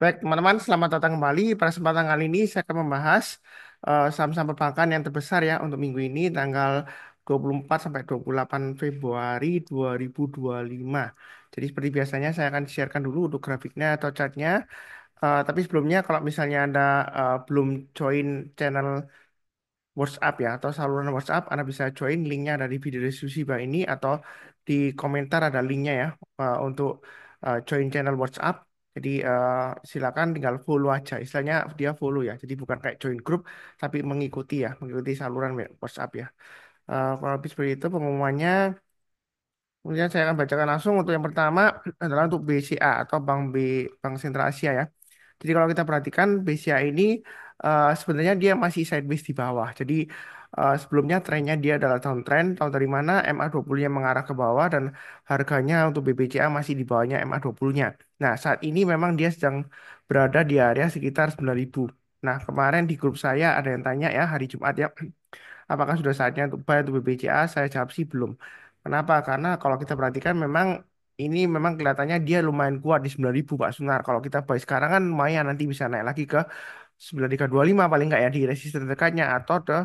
Baik, teman-teman, selamat datang kembali. Pada kesempatan kali ini saya akan membahas saham-saham perbankan yang terbesar ya untuk minggu ini tanggal 24 sampai 28 Februari 2025. Jadi seperti biasanya saya akan sharekan dulu untuk grafiknya atau chartnya. Tapi sebelumnya kalau misalnya Anda belum join channel WhatsApp ya atau saluran WhatsApp, Anda bisa join linknya dari video diskusi bawah ini atau di komentar ada linknya ya untuk join channel WhatsApp. Jadi silakan tinggal follow aja. Istilahnya dia follow ya. Jadi bukan kayak join grup tapi mengikuti ya, mengikuti saluran WhatsApp ya. Kalau lebih seperti itu pengumumannya. Kemudian saya akan bacakan langsung untuk yang pertama adalah untuk BCA atau Bank Sentral Asia ya. Jadi kalau kita perhatikan BCA ini sebenarnya dia masih sideways di bawah. Jadi sebelumnya trennya dia adalah downtrend, tahu dari mana MA20-nya mengarah ke bawah dan harganya untuk BBCA masih di bawahnya MA20-nya. Nah, saat ini memang dia sedang berada di area sekitar 9.000. Nah, kemarin di grup saya ada yang tanya ya hari Jumat ya, apakah sudah saatnya untuk buy untuk BBCA? Saya jawab sih belum. Kenapa? Karena kalau kita perhatikan memang ini memang kelihatannya dia lumayan kuat di 9.000 Pak Sunar. Kalau kita buy sekarang kan lumayan nanti bisa naik lagi ke 9325 paling nggak ya di resisten terdekatnya atau ke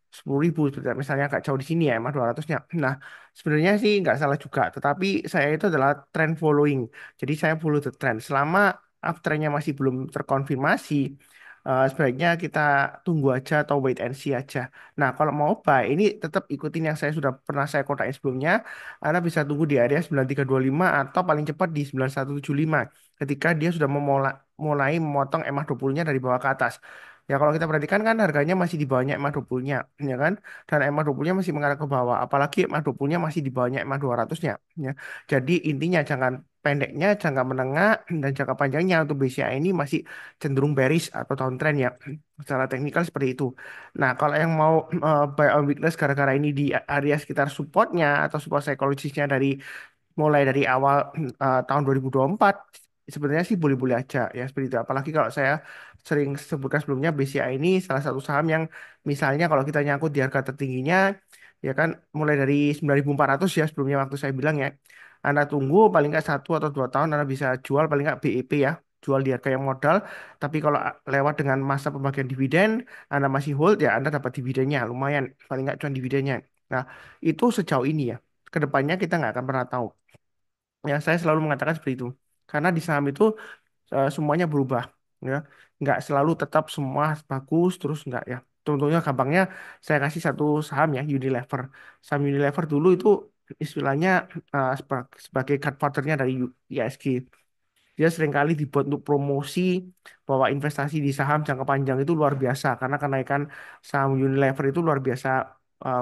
10.000 misalnya agak jauh di sini ya emang 200-nya. Nah, sebenarnya sih nggak salah juga, tetapi saya itu adalah trend following. Jadi saya follow the trend. Selama uptrendnya masih belum terkonfirmasi, sebaiknya kita tunggu aja atau wait and see aja. Nah, kalau mau buy, ini tetap ikutin yang saya sudah pernah saya kotain sebelumnya. Anda bisa tunggu di area 9325 atau paling cepat di 9175 ketika dia sudah mulai memotong EMA 20-nya dari bawah ke atas. Ya kalau kita perhatikan kan harganya masih di bawahnya EMA 20-nya, ya kan? Dan EMA 20-nya masih mengarah ke bawah, apalagi EMA 20-nya masih di bawahnya EMA 200-nya, ya. Jadi intinya jangan pendeknya, jangka menengah, dan jangka panjangnya untuk BCA ini masih cenderung bearish atau downtrend ya. Secara teknikal seperti itu. Nah, kalau yang mau buy on weakness gara-gara ini di area sekitar supportnya atau support psikologisnya mulai dari awal tahun 2024 sebenarnya sih boleh-boleh aja ya seperti itu. Apalagi kalau saya sering sebutkan sebelumnya BCA ini salah satu saham yang misalnya kalau kita nyangkut di harga tertingginya ya kan mulai dari 9.400 ya sebelumnya waktu saya bilang ya. Anda tunggu paling nggak 1 atau 2 tahun Anda bisa jual paling nggak BEP ya. Jual di harga yang modal, tapi kalau lewat dengan masa pembagian dividen, Anda masih hold ya, Anda dapat dividennya lumayan, paling nggak cuma dividennya. Nah, itu sejauh ini ya. Kedepannya kita nggak akan pernah tahu. Ya, saya selalu mengatakan seperti itu. Karena di saham itu semuanya berubah. Ya, nggak selalu tetap semua bagus terus nggak ya. Contohnya gampangnya saya kasih satu saham ya Unilever. Saham Unilever dulu itu istilahnya sebagai godfathernya dari ISG. Dia seringkali dibuat untuk promosi bahwa investasi di saham jangka panjang itu luar biasa karena kenaikan saham Unilever itu luar biasa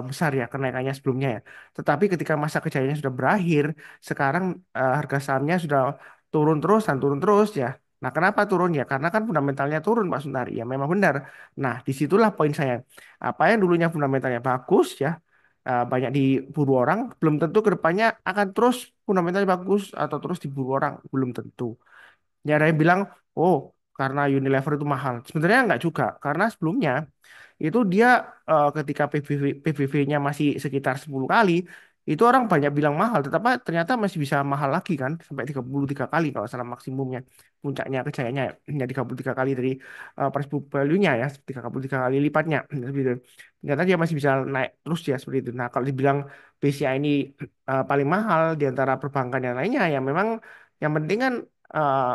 besar ya kenaikannya sebelumnya ya. Tetapi ketika masa kejayaannya sudah berakhir, sekarang harga sahamnya sudah turun terus dan turun terus ya. Nah, kenapa turun ya? Karena kan fundamentalnya turun, Pak Sunari. Ya, memang benar. Nah, disitulah poin saya. Apa yang dulunya fundamentalnya bagus ya, banyak diburu orang, belum tentu ke depannya akan terus fundamentalnya bagus atau terus diburu orang, belum tentu. Ya ada yang bilang, oh karena Unilever itu mahal. Sebenarnya nggak juga, karena sebelumnya itu dia ketika PBV-nya masih sekitar 10 kali, itu orang banyak bilang mahal, tetapi ternyata masih bisa mahal lagi kan, sampai 33 kali kalau salah maksimumnya. Puncaknya kejayaannya ya 33 kali dari price book value-nya ya, 33 kali lipatnya. Gitu. Ternyata dia masih bisa naik terus ya seperti itu. Nah kalau dibilang BCA ini paling mahal di antara perbankan yang lainnya, ya memang yang penting kan eh,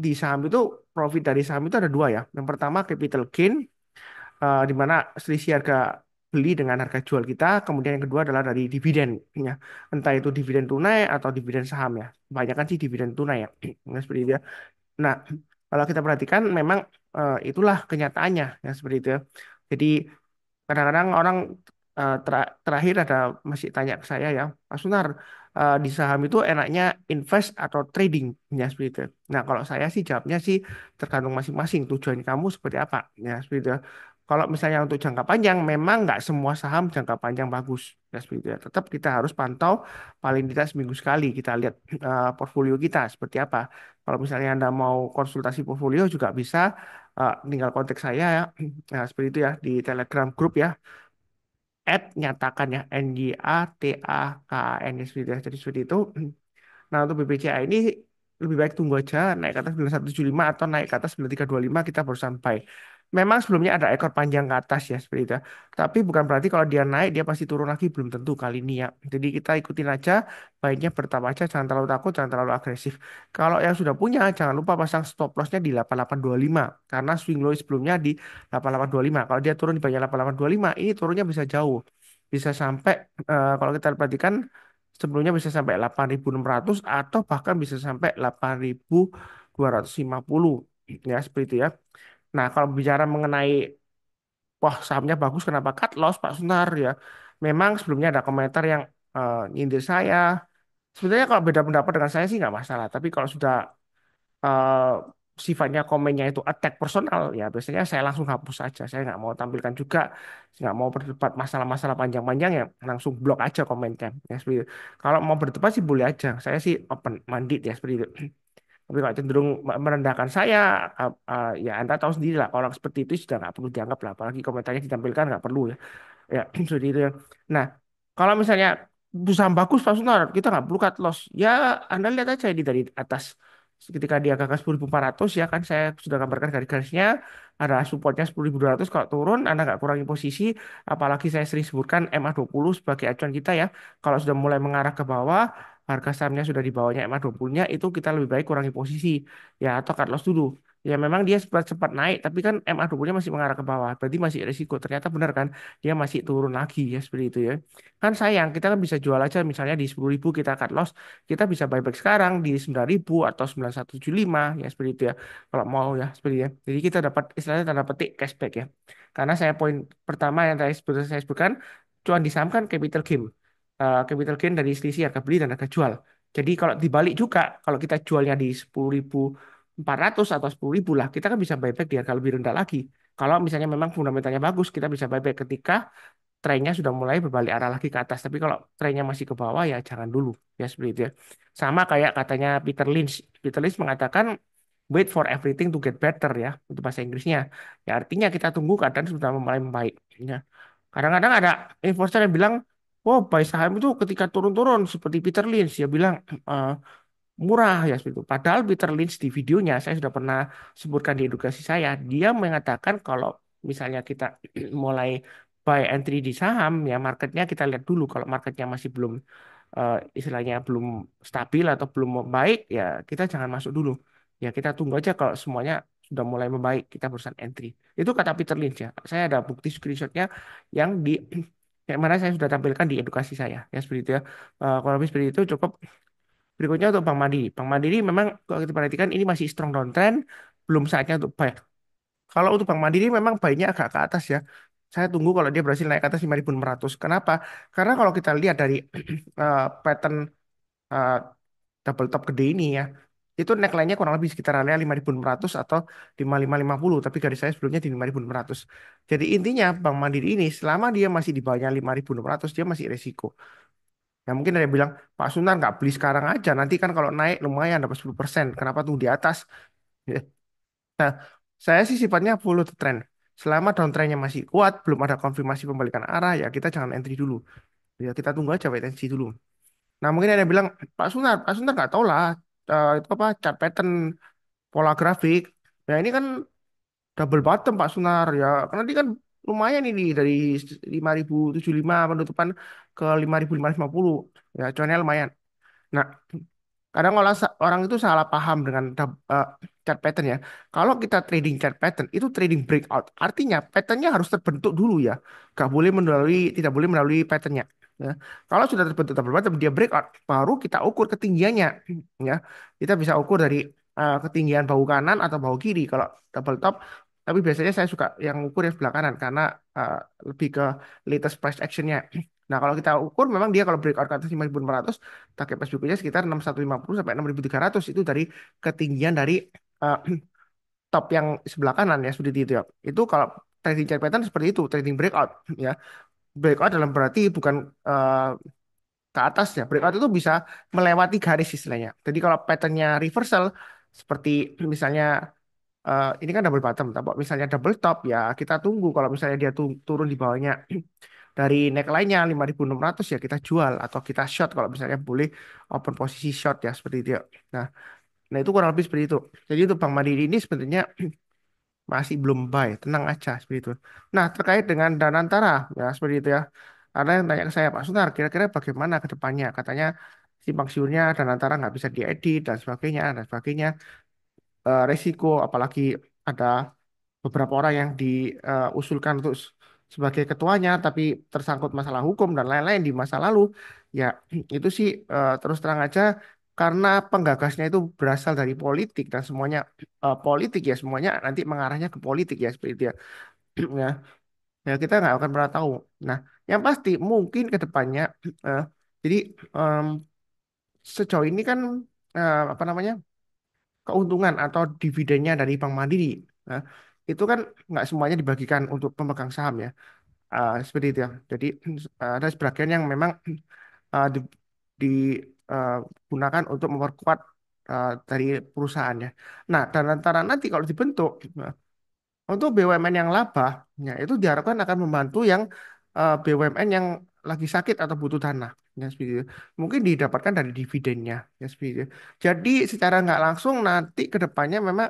di saham itu profit dari saham itu ada dua ya. Yang pertama capital gain di mana selisih harga beli dengan harga jual kita. Kemudian yang kedua adalah dari dividen ya. Entah itu dividen tunai atau dividen saham ya. Kebanyakan sih dividen tunai ya. Nah, seperti itu ya. Nah, kalau kita perhatikan memang itulah kenyataannya ya seperti itu ya. Jadi kadang-kadang orang terakhir ada masih tanya ke saya ya, Pak Sunar, di saham itu enaknya invest atau trading ya seperti itu. Nah kalau saya sih jawabnya sih tergantung masing-masing tujuan kamu seperti apa ya seperti itu. Kalau misalnya untuk jangka panjang, memang nggak semua saham jangka panjang bagus ya seperti itu. Ya. Tetap kita harus pantau paling tidak seminggu sekali kita lihat portfolio kita seperti apa. Kalau misalnya Anda mau konsultasi portfolio juga bisa tinggal kontak saya ya. Nah, seperti itu ya di Telegram grup ya. Nyatakan ya NYATAKN seperti itu ya. Jadi seperti itu. Nah, untuk BBCA ini lebih baik tunggu aja naik ke atas 9175 atau naik ke atas 9325 kita baru sampai. Memang sebelumnya ada ekor panjang ke atas ya seperti itu. Tapi bukan berarti kalau dia naik dia pasti turun lagi, belum tentu kali ini ya. Jadi kita ikutin aja, baiknya bertapa aja, jangan terlalu takut, jangan terlalu agresif. Kalau yang sudah punya jangan lupa pasang stop lossnya di 8825 karena swing low sebelumnya di 8825. Kalau dia turun di bawah 8825 ini turunnya bisa jauh. Bisa sampai kalau kita perhatikan sebelumnya bisa sampai 8.600 atau bahkan bisa sampai 8.250 ya seperti itu ya. Nah, kalau bicara mengenai wah sahamnya bagus kenapa cut loss Pak Sunar ya. Memang sebelumnya ada komentar yang nyindir saya. Sebenarnya kalau beda pendapat dengan saya sih nggak masalah. Tapi kalau sudah eh, sifatnya komennya itu attack personal ya biasanya saya langsung hapus aja. Saya nggak mau tampilkan juga, nggak mau berdebat masalah-masalah panjang-panjang ya langsung blok aja komennya ya seperti itu. Kalau mau berdebat sih boleh aja. Saya sih open minded ya seperti itu. Tapi kalau cenderung merendahkan saya, ya Anda tahu sendiri lah, orang seperti itu sudah nggak perlu dianggap lah, apalagi komentarnya ditampilkan nggak perlu ya. Ya, seperti itu ya. Nah, kalau misalnya saham bagus Pak Sunar, kita nggak perlu cut loss. Ya, Anda lihat aja ini dari atas. Ketika dia ke angka 10.400 ya kan saya sudah gambarkan garis-garisnya ada supportnya 10.200 kalau turun Anda nggak kurangi posisi apalagi saya sering sebutkan MA20 sebagai acuan kita ya kalau sudah mulai mengarah ke bawah harga sahamnya sudah di bawahnya MA20-nya itu kita lebih baik kurangi posisi ya atau cut loss dulu. Ya memang dia sempat naik tapi kan MA20-nya masih mengarah ke bawah berarti masih risiko ternyata benar kan dia masih turun lagi ya seperti itu ya kan sayang kita kan bisa jual aja misalnya di 10.000 kita cut loss kita bisa buyback sekarang di 9.000 atau 9175 ya seperti itu ya kalau mau ya seperti itu ya jadi kita dapat istilahnya tanda petik cashback ya karena saya poin pertama yang saya sebutkan cuan di saham kan capital gain. Capital gain dari selisih harga beli dan harga jual jadi kalau dibalik juga kalau kita jualnya di 10.400 atau 10.000 lah kita kan bisa buyback di harga lebih rendah lagi kalau misalnya memang fundamentalnya bagus kita bisa buyback ketika trennya sudah mulai berbalik arah lagi ke atas. Tapi kalau trennya masih ke bawah ya jangan dulu. Ya seperti itu ya. Sama kayak katanya Peter Lynch. Peter Lynch mengatakan wait for everything to get better ya. Itu bahasa Inggrisnya. Ya artinya kita tunggu keadaan sudah mulai membaik. Ya. Kadang-kadang ada investor yang bilang, oh buy saham itu ketika turun-turun seperti Peter Lynch. Dia bilang, "Eh, murah ya seperti itu. Padahal Peter Lynch di videonya saya sudah pernah sebutkan di edukasi saya, dia mengatakan kalau misalnya kita mulai buy entry di saham ya marketnya kita lihat dulu kalau marketnya masih belum istilahnya belum stabil atau belum membaik ya kita jangan masuk dulu. Ya kita tunggu aja kalau semuanya sudah mulai membaik kita berusaha entry. Itu kata Peter Lynch ya. Saya ada bukti screenshotnya yang di yang mana saya sudah tampilkan di edukasi saya ya seperti itu ya. Kalau lebih seperti itu cukup. Berikutnya untuk Bank Mandiri. Bank Mandiri memang kalau kita perhatikan ini masih strong downtrend, belum saatnya untuk buy. Kalau untuk Bank Mandiri memang buy-nya agak ke atas ya. Saya tunggu kalau dia berhasil naik ke atas 5.600. Kenapa? Karena kalau kita lihat dari pattern eh, double top gede ini ya, itu neckline-nya kurang lebih sekitar area 5.600 atau 5550. Tapi garis saya sebelumnya di 5.600. Jadi intinya Bank Mandiri ini selama dia masih di bawahnya 5.600 dia masih resiko. Ya mungkin ada yang bilang, Pak Sunar nggak beli sekarang aja. Nanti kan kalau naik lumayan dapat 10%. Kenapa tunggu di atas? Ya. Nah, saya sih sifatnya follow the trend. Selama downtrendnya masih kuat, belum ada konfirmasi pembalikan arah, ya kita jangan entry dulu. Ya kita tunggu aja wait and see dulu. Nah mungkin ada yang bilang, Pak Sunar nggak tahu lah. Itu apa, chart pattern, pola grafik. Ya ini kan double bottom Pak Sunar. Ya karena dia kan lumayan ini dari 5.075 penutupan ke 5.550. Ya cuannya lumayan. Nah, kadang orang itu salah paham dengan chart pattern ya. Kalau kita trading chart pattern itu trading breakout. Artinya patternnya harus terbentuk dulu ya. Tidak boleh melalui patternnya. Ya. Kalau sudah terbentuk double bottom dia breakout, baru kita ukur ketinggiannya. Ya, kita bisa ukur dari ketinggian bahu kanan atau bahu kiri. Kalau double top, tapi biasanya saya suka yang ukur yang sebelah kanan karena eh, lebih ke latest price actionnya. Nah, kalau kita ukur memang dia kalau breakout ke atas 5.600 target price berikutnya sekitar 6.150 sampai 6.300 itu dari ketinggian dari eh, top yang sebelah kanan ya sudah itu ya. Itu kalau trading chart pattern seperti itu, trading breakout ya. Breakout dalam berarti bukan ke atas ya. Breakout itu bisa melewati garis istilahnya. Jadi kalau patternnya reversal seperti misalnya ini kan double bottom, tapi misalnya double top ya kita tunggu kalau misalnya dia turun di bawahnya dari neckline-nya 5.600 ya kita jual atau kita short kalau misalnya boleh open posisi short ya seperti itu ya. Nah, Nah, itu kurang lebih seperti itu. Jadi untuk Bank Mandiri ini sebenarnya masih belum buy, tenang aja seperti itu. Nah, terkait dengan Danantara, ya seperti itu ya. Ada yang tanya ke saya, Pak Sunar, kira-kira bagaimana ke depannya? Katanya simpang siurnya Danantara nggak bisa diedit dan sebagainya, dan sebagainya. Resiko, apalagi ada beberapa orang yang diusulkan untuk sebagai ketuanya, tapi tersangkut masalah hukum dan lain-lain di masa lalu. Ya, itu sih terus terang aja, karena penggagasnya itu berasal dari politik dan semuanya politik ya, semuanya nanti mengarahnya ke politik ya seperti itu ya. Ya, ya kita nggak akan pernah tahu. Nah, yang pasti mungkin ke depannya, eh, jadi em, sejauh ini kan apa namanya, keuntungan atau dividennya dari Bank Mandiri, nah, itu kan nggak semuanya dibagikan untuk pemegang saham ya. Seperti itu ya. Jadi ada sebagian yang memang digunakan untuk memperkuat dari perusahaannya. Nah, dan antara nanti kalau dibentuk, nah, untuk BUMN yang laba, ya, itu diharapkan akan membantu yang BUMN yang lagi sakit atau butuh dana. Ya, seperti itu. Mungkin didapatkan dari dividennya. Ya, seperti itu. Jadi secara nggak langsung nanti ke depannya memang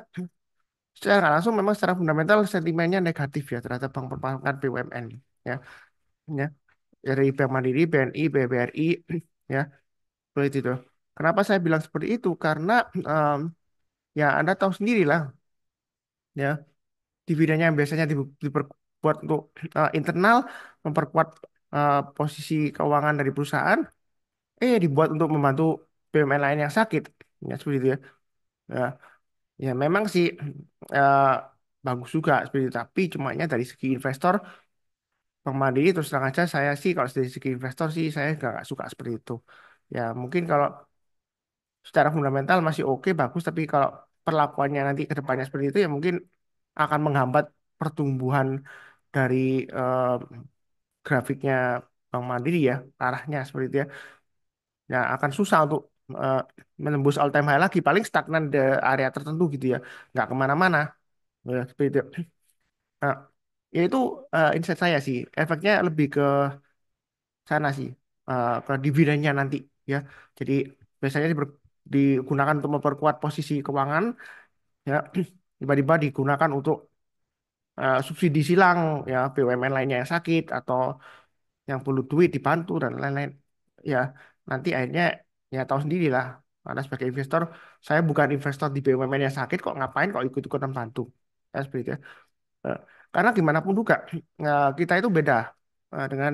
secara nggak langsung memang secara fundamental sentimennya negatif ya terhadap bank perbankan BUMN. Ya, ya, dari Bank Mandiri, BNI, BBRI, ya, seperti itu. Kenapa saya bilang seperti itu? Karena em, ya Anda tahu sendiri lah, ya, dividennya yang biasanya diperbuat untuk internal, memperkuat posisi keuangan dari perusahaan, dibuat untuk membantu BUMN lain yang sakit, ya seperti itu ya. Ya, ya memang sih eh, bagus juga seperti itu, tapi cumanya dari segi investor, Bank Mandiri terus terang aja saya sih kalau dari segi investor sih saya nggak suka seperti itu. Ya mungkin kalau secara fundamental masih oke bagus, tapi kalau perlakuannya nanti ke depannya seperti itu ya mungkin akan menghambat pertumbuhan dari eh, grafiknya Bank Mandiri ya, arahnya seperti itu ya. Ya akan susah untuk eh, menembus all time high lagi, paling stagnan di area tertentu gitu ya, nggak kemana-mana. Ya, seperti itu. Nah, ya itu insight saya sih, efeknya lebih ke sana sih, ke dividennya nanti ya. Jadi biasanya digunakan untuk memperkuat posisi keuangan ya, tiba-tiba digunakan untuk subsidi silang ya, BUMN lainnya yang sakit atau yang perlu duit dibantu dan lain-lain ya. Nanti akhirnya ya tahu sendiri lah, karena sebagai investor saya bukan investor di BUMN yang sakit, kok ngapain kok ikut-ikutan bantu ya seperti itu ya. Eh, Karena gimana pun juga kita itu beda dengan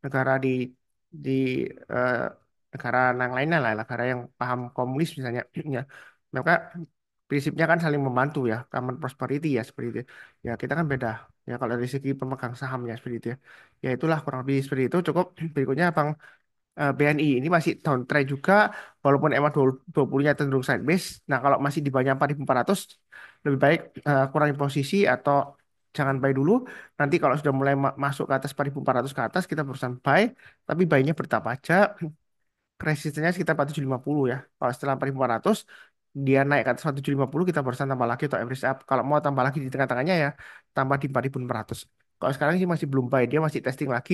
negara di eh, negara yang lainnya lah, negara yang paham komunis misalnya. Ya, maka prinsipnya kan saling membantu ya, common prosperity ya seperti itu. Ya kita kan beda ya kalau dari segi pemegang saham ya seperti itu ya. Ya itulah kurang lebih seperti itu. Cukup berikutnya Bang, BNI ini masih downtrend juga, walaupun emang 20-nya cenderung sideways. Nah, kalau masih di bawahnya 4.400, lebih baik kurangi posisi atau jangan buy dulu. Nanti kalau sudah mulai masuk ke atas 4.400 ke atas, kita berusaha buy, tapi buy-nya bertahap aja. Resistennya sekitar 4.750 ya. Kalau setelah 4.400 dia naik ke atas 4.750, kita berusaha tambah lagi atau average up. Kalau mau tambah lagi di tengah-tengahnya ya tambah di 4.400. Kalau sekarang sih masih belum buy, dia masih testing lagi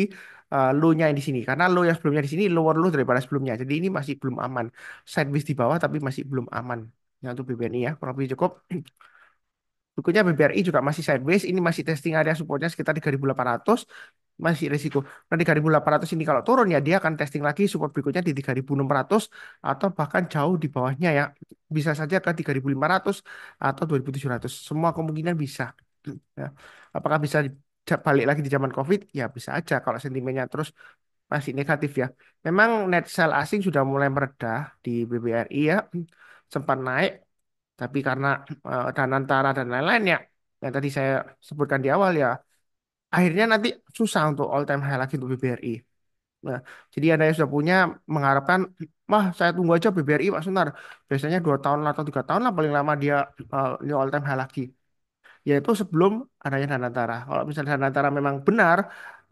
low-nya yang di sini. Karena low yang sebelumnya di sini lower low daripada sebelumnya. Jadi ini masih belum aman. Sideways di bawah tapi masih belum aman. Ya untuk BBNI ya, kurang lebih cukup. Bukunya BBRI juga masih sideways. Ini masih testing area supportnya sekitar 3.800. Masih risiko. Nah 3.800 ini kalau turun ya dia akan testing lagi support berikutnya di 3.600 atau bahkan jauh di bawahnya ya. Bisa saja ke 3.500 atau 2.700. Semua kemungkinan bisa. Ya. Apakah bisa balik lagi di zaman COVID? Ya bisa aja kalau sentimennya terus masih negatif ya. Memang net sell asing sudah mulai meredah di BBRI ya. Sempat naik, tapi karena Danantara dan lain-lain ya, yang tadi saya sebutkan di awal ya, akhirnya nanti susah untuk all time high lagi untuk BBRI. Nah, jadi Anda yang sudah punya mengharapkan, wah saya tunggu aja BBRI Pak Sunar. Biasanya 2 tahun atau 3 tahun lah paling lama dia new all time high lagi. Yaitu sebelum adanya Danantara. Kalau misalnya Danantara memang benar,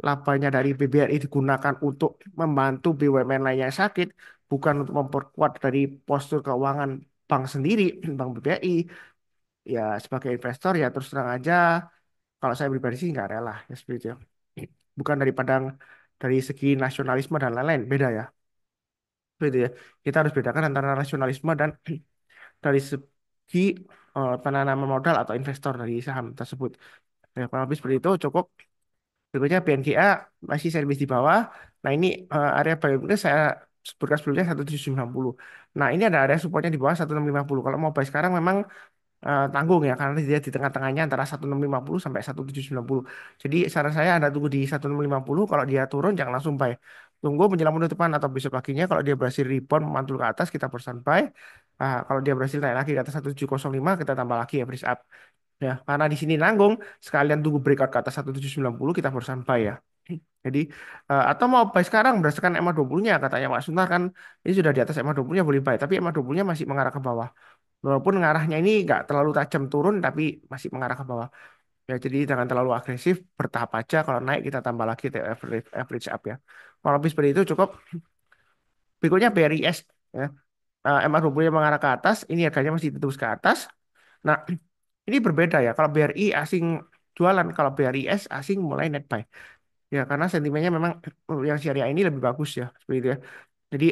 labanya dari BBRI digunakan untuk membantu BUMN lainnya yang sakit, bukan untuk memperkuat dari postur keuangan bank sendiri, bank BBRI, ya sebagai investor ya terus terang aja, kalau saya pribadi sih nggak rela ya seperti itu ya. Bukan dari segi nasionalisme dan lain-lain, beda ya. Seperti itu ya. Kita harus bedakan antara nasionalisme dan dari segi penanaman modal atau investor dari saham tersebut. Ya, kurang lebih seperti itu cukup. Berikutnya BNGA masih servis di bawah. Nah ini area buy ini saya sebutkan sebelumnya 1790. Nah ini ada area supportnya di bawah 1650. Kalau mau buy sekarang memang tanggung ya karena dia di tengah-tengahnya antara 1650 sampai 1790. Jadi saran saya Anda tunggu di 1650. Kalau dia turun jangan langsung buy. Tunggu menjelang penutupan atau besok paginya kalau dia berhasil rebound memantul ke atas kita perusahaan buy. Kalau dia berhasil naik lagi ke atas 1705 kita tambah lagi ya average up. Ya, karena di sini nanggung, sekalian tunggu breakout ke atas 1790 kita barusan buy ya. Jadi atau mau buy sekarang berdasarkan EMA 20-nya katanya Pak Suntar kan ini sudah di atas EMA 20-nya boleh buy, tapi EMA 20-nya masih mengarah ke bawah. Walaupun ngarahnya ini nggak terlalu tajam turun tapi masih mengarah ke bawah. Ya, jadi jangan terlalu agresif, bertahap aja. Kalau naik kita tambah lagi the average up ya. Kalau lebih seperti itu cukup. Berikutnya BRIS ya. EMA 20-nya mengarah ke atas, ini harganya masih terus ke atas. Nah, ini berbeda ya. Kalau BRI asing jualan, kalau BRIS asing mulai net buy. Ya, karena sentimennya memang yang syariah ini lebih bagus ya, seperti itu ya. Jadi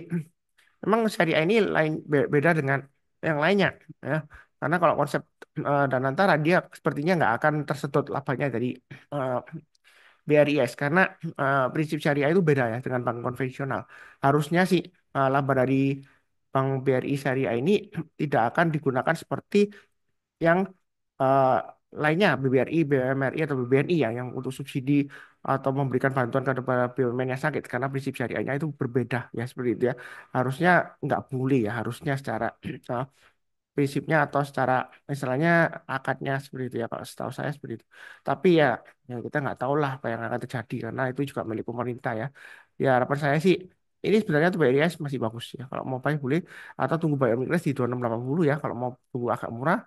memang syariah ini lain beda dengan yang lainnya ya. Karena kalau konsep Danantara dia sepertinya nggak akan tersedot labanya dari eh, BRIS karena prinsip syariah itu beda ya dengan bank konvensional. Harusnya sih laba dari bank BRI syariah ini tidak akan digunakan seperti yang eh, lainnya BBRI, BMRI atau BBNI ya yang untuk subsidi atau memberikan bantuan kepada BUMN yang sakit karena prinsip syariahnya itu berbeda ya seperti itu ya. Harusnya nggak boleh ya, harusnya secara prinsipnya atau secara istilahnya akadnya seperti itu ya kalau setahu saya seperti itu. Tapi ya, ya kita nggak tahu lah apa yang akan terjadi karena itu juga milik pemerintah ya. Ya harapan saya sih ini sebenarnya tuh BRIS masih bagus ya. Kalau mau buy boleh atau tunggu buy omnibus di 2680 ya. Kalau mau tunggu agak murah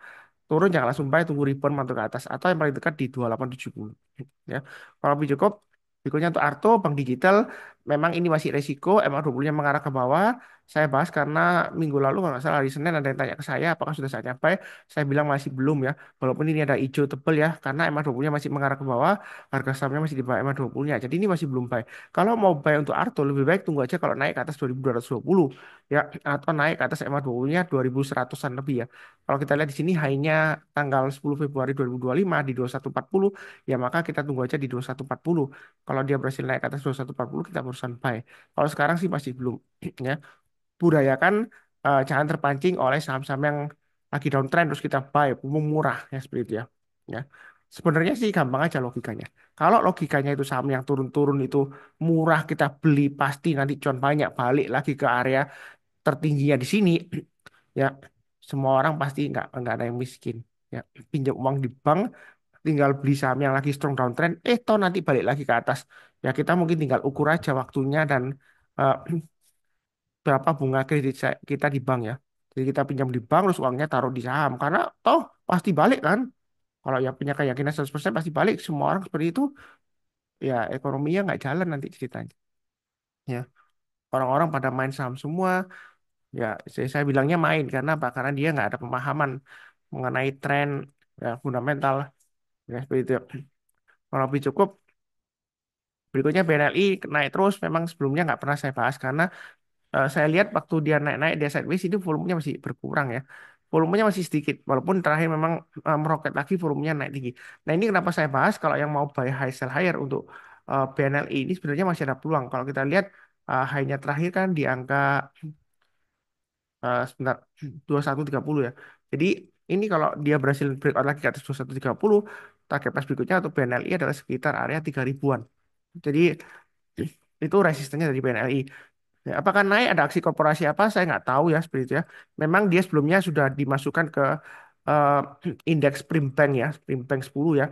turun jangan langsung buy tunggu rebound mantul ke atas atau yang paling dekat di 2870 ya. Kalau lebih cukup berikutnya untuk Arto Bank Digital memang ini masih resiko MA20-nya mengarah ke bawah. Saya bahas karena minggu lalu kalau nggak salah hari Senin ada yang tanya ke saya apakah sudah saatnya buy. Saya bilang masih belum ya. Walaupun ini ada hijau tebel ya karena MA20-nya masih mengarah ke bawah, harga sahamnya masih di bawah MA20-nya. Jadi ini masih belum buy. Kalau mau buy untuk Arto lebih baik tunggu aja kalau naik ke atas 2220 ya atau naik ke atas MA20-nya 2100-an lebih ya. Kalau kita lihat di sini high-nya tanggal 10 Februari 2025 di 2140 ya maka kita tunggu aja di 2140. Kalau dia berhasil naik ke atas 2140 kita barusan buy. Kalau sekarang sih masih belum ya. Budayakan jangan terpancing oleh saham-saham yang lagi downtrend terus kita buy murah ya seperti itu ya. Ya. Sebenarnya sih gampang aja logikanya. Kalau logikanya itu saham yang turun-turun itu murah kita beli pasti nanti cuan banyak balik lagi ke area tertingginya di sini ya semua orang pasti nggak ada yang miskin ya pinjam uang di bank tinggal beli saham yang lagi strong downtrend toh nanti balik lagi ke atas ya kita mungkin tinggal ukur aja waktunya dan eh, berapa bunga kredit kita di bank ya jadi kita pinjam di bank terus uangnya taruh di saham karena toh pasti balik kan kalau yang punya keyakinan 100% pasti balik semua orang seperti itu ya ekonominya nggak jalan nanti ceritanya ya orang-orang pada main saham semua. Ya, saya bilangnya main karena apa? Karena dia nggak ada pemahaman mengenai tren ya, fundamental ya seperti itu. Kalau lebih cukup, berikutnya BNLI naik terus. Memang sebelumnya nggak pernah saya bahas karena saya lihat waktu dia naik-naik dia sideways itu volumenya masih berkurang ya. Volumenya masih sedikit, walaupun terakhir memang meroket lagi volumenya naik tinggi. Nah ini kenapa saya bahas kalau yang mau buy high sell higher untuk BNLI ini sebenarnya masih ada peluang. Kalau kita lihat high-nya terakhir kan di angka sebentar 2130 ya. Jadi ini kalau dia berhasil breakout lagi ke atas 2130, target price berikutnya untuk BNLI adalah sekitar area 3000-an. Jadi itu resistennya dari BNLI. Ya, apakah naik ada aksi korporasi apa? Saya nggak tahu ya seperti itu ya. Memang dia sebelumnya sudah dimasukkan ke eh, indeks Primbank ya, Primbank 10 ya,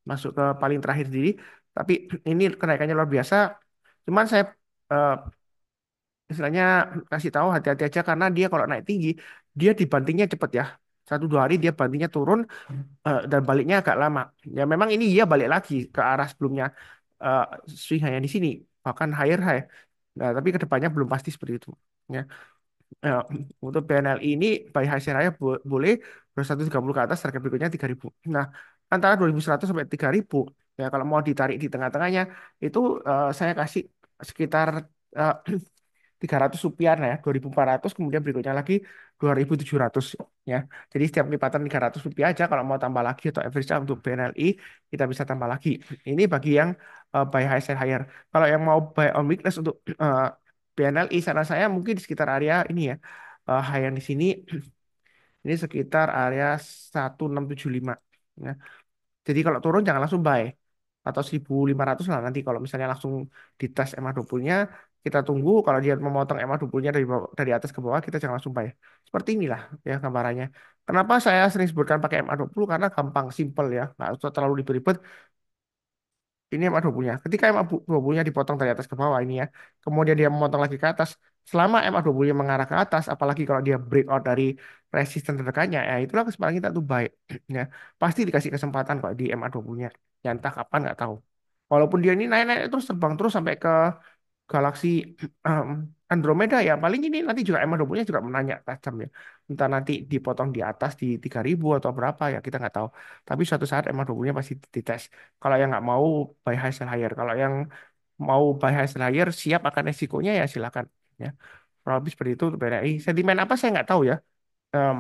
masuk ke paling terakhir diri. Tapi ini kenaikannya luar biasa. Cuman saya eh, istilahnya kasih tahu hati-hati aja karena dia kalau naik tinggi dia dibantingnya cepet ya 1 2 hari dia bantingnya turun dan baliknya agak lama ya memang ini dia balik lagi ke arah sebelumnya uh, swing hanya di sini bahkan higher high nah tapi kedepannya belum pasti seperti itu ya. Eh, untuk BNLI ini buy high share raya boleh 2130 ke atas target berikutnya 3000 nah antara 2100 sampai 3000 ya kalau mau ditarik di tengah-tengahnya itu saya kasih sekitar 300 rupiah nah ya, 2.400, kemudian berikutnya lagi 2.700 ya. Jadi setiap lipatan 300 rupiah aja, kalau mau tambah lagi atau average untuk BNLI kita bisa tambah lagi. Ini bagi yang buy high sell higher. Kalau yang mau buy on weakness untuk BNLI, saran saya mungkin di sekitar area ini ya. High yang di sini ini sekitar area 1675 ya. Jadi kalau turun jangan langsung buy, atau 1.500 lah nanti kalau misalnya langsung dites MA20-nya, kita tunggu kalau dia memotong MA20-nya dari atas ke bawah, kita jangan langsung buy. Seperti inilah ya gambarannya. Kenapa saya sering sebutkan pakai MA20? Karena gampang, simple ya, nggak usah terlalu ribet-ribet. Ini MA20-nya. Ketika MA20-nya dipotong dari atas ke bawah ini ya, kemudian dia memotong lagi ke atas, selama MA20-nya mengarah ke atas, apalagi kalau dia breakout dari resisten terdekatnya, ya itulah kesempatan kita tuh buy. Ya, pasti dikasih kesempatan kok di MA20-nya. Ya entah kapan nggak tahu. Walaupun dia ini naik-naik terus, terbang terus sampai ke galaksi em, Andromeda, ya paling ini nanti juga MA20-nya juga menanya tajam ya. Entah nanti dipotong di atas di 3.000 atau berapa ya, kita nggak tahu. Tapi suatu saat MA20-nya pasti dites. Kalau yang nggak mau buy high sell higher, kalau yang mau buy high sell higher siap akan resikonya ya silakan ya. Kalau lebih seperti itu untuk BRI. Sentimen apa saya nggak tahu ya. Em,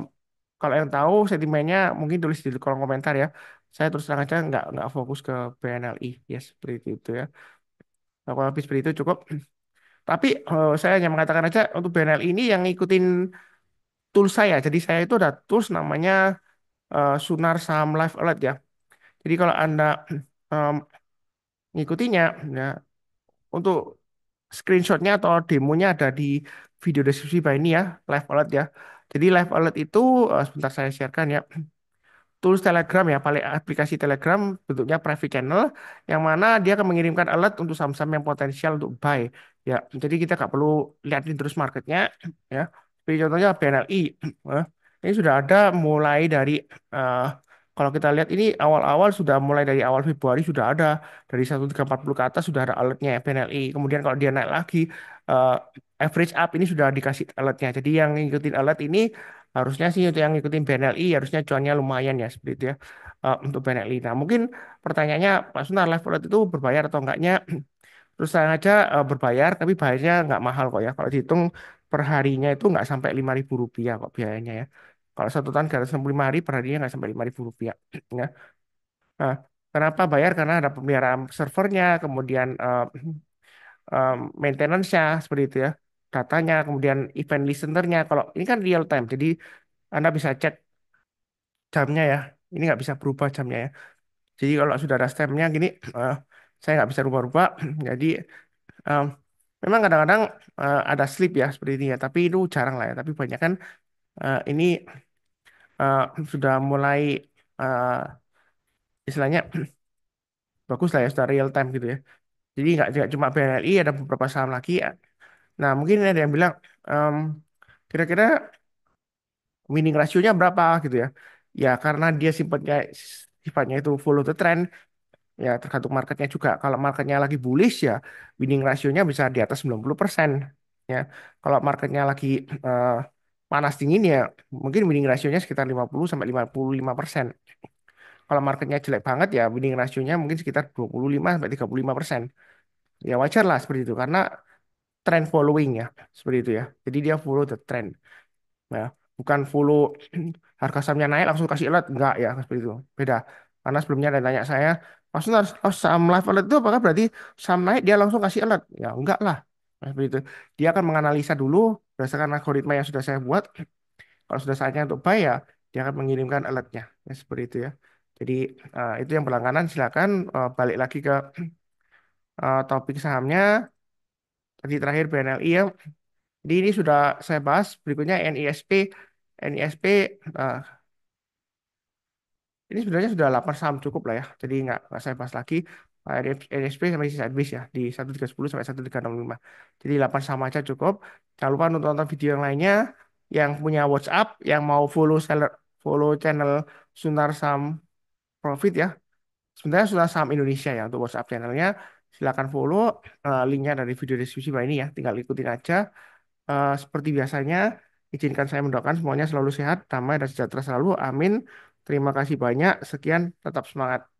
Kalau yang tahu sentimennya mungkin tulis di kolom komentar ya. Saya terus terang aja nggak fokus ke BNLI ya, seperti itu ya. Kalau habis seperti itu cukup. Tapi saya hanya mengatakan aja untuk BNL ini yang ngikutin tools saya. Jadi saya itu ada tools namanya Sunar Saham Live Alert ya. Jadi kalau Anda em, ngikutinya, ya, untuk screenshotnya atau demonya ada di video deskripsi bawah ini ya, Live Alert ya. Jadi Live Alert itu sebentar saya sharekan ya. Tools Telegram ya, paling aplikasi Telegram bentuknya private channel yang mana dia akan mengirimkan alert untuk saham-saham yang potensial untuk buy ya. Jadi kita nggak perlu liatin terus marketnya ya. Seperti contohnya BNLI, eh, ini sudah ada mulai dari eh, kalau kita lihat ini awal-awal sudah mulai dari awal Februari sudah ada dari 1340 ke atas sudah ada alertnya BNLI. Kemudian kalau dia naik lagi eh, average up ini sudah dikasih alertnya. Jadi yang ngikutin alert ini harusnya sih untuk yang ngikutin BNLI harusnya cuannya lumayan ya seperti itu ya untuk BNLI. Nah mungkin pertanyaannya Pak Sunar, live wallet itu berbayar atau enggaknya? Terus saya aja berbayar tapi bayarnya nggak mahal kok ya. Kalau dihitung per harinya itu nggak sampai 5.000 rupiah kok biayanya ya. Kalau satu tahun 365 hari per harinya nggak sampai 5.000 rupiah. Ya. Nah, kenapa bayar? Karena ada pemeliharaan servernya, kemudian maintenance-nya seperti itu ya, datanya, kemudian event listener-nya. Kalau ini kan real time, jadi Anda bisa cek jamnya ya. Ini nggak bisa berubah jamnya ya. Jadi kalau sudah ada stemnya gini, eh, saya nggak bisa rubah-rubah. Jadi em, memang kadang-kadang ada slip ya seperti ini ya. Tapi itu jarang lah ya. Tapi banyak kan ini eh, sudah mulai eh, istilahnya bagus lah ya, sudah real time gitu ya. Jadi nggak cuma BNRI, ada beberapa saham lagi ya. Nah mungkin ada yang bilang em, kira-kira winning rasionya berapa gitu ya. Ya karena dia sifatnya itu follow the trend. Ya, tergantung marketnya juga. Kalau marketnya lagi bullish ya, winning rasionya bisa di atas 90%. Ya, kalau marketnya lagi eh, panas dingin ya, mungkin winning rasionya sekitar 50 sampai 55%. Kalau marketnya jelek banget ya, winning rasionya mungkin sekitar 25 sampai 35%. Ya wajar lah seperti itu karena trend following ya, seperti itu ya. Jadi dia follow the trend. Ya, bukan follow harga sahamnya naik langsung kasih alert, enggak ya seperti itu. Beda. Karena sebelumnya ada yang tanya saya, maksudnya harus saham live alert itu apakah berarti saham naik dia langsung kasih alert? Ya enggak lah. Nah, seperti itu. Dia akan menganalisa dulu berdasarkan algoritma yang sudah saya buat. Kalau sudah saatnya untuk buy ya, dia akan mengirimkan alertnya. Ya, seperti itu ya. Jadi itu yang berlangganan silakan balik lagi ke topik sahamnya. Tadi terakhir BNLI ya. Jadi ini sudah saya bahas. Berikutnya NISP. NISP eh, ini sebenarnya sudah 8 saham cukup lah ya. Jadi nggak saya bahas lagi. NSP sampai sisa bis ya di 1310 sampai 1365. Jadi 8 saham aja cukup. Jangan lupa untuk nonton video yang lainnya yang punya WhatsApp, yang mau follow channel Sunar Saham Profit ya. Sebenarnya Sunar Saham Indonesia ya untuk WhatsApp channelnya. Silakan follow linknya dari video deskripsi bawah ini ya. Tinggal ikutin aja. Seperti biasanya, izinkan saya mendoakan semuanya selalu sehat, damai, dan sejahtera selalu. Amin. Terima kasih banyak. Sekian, tetap semangat.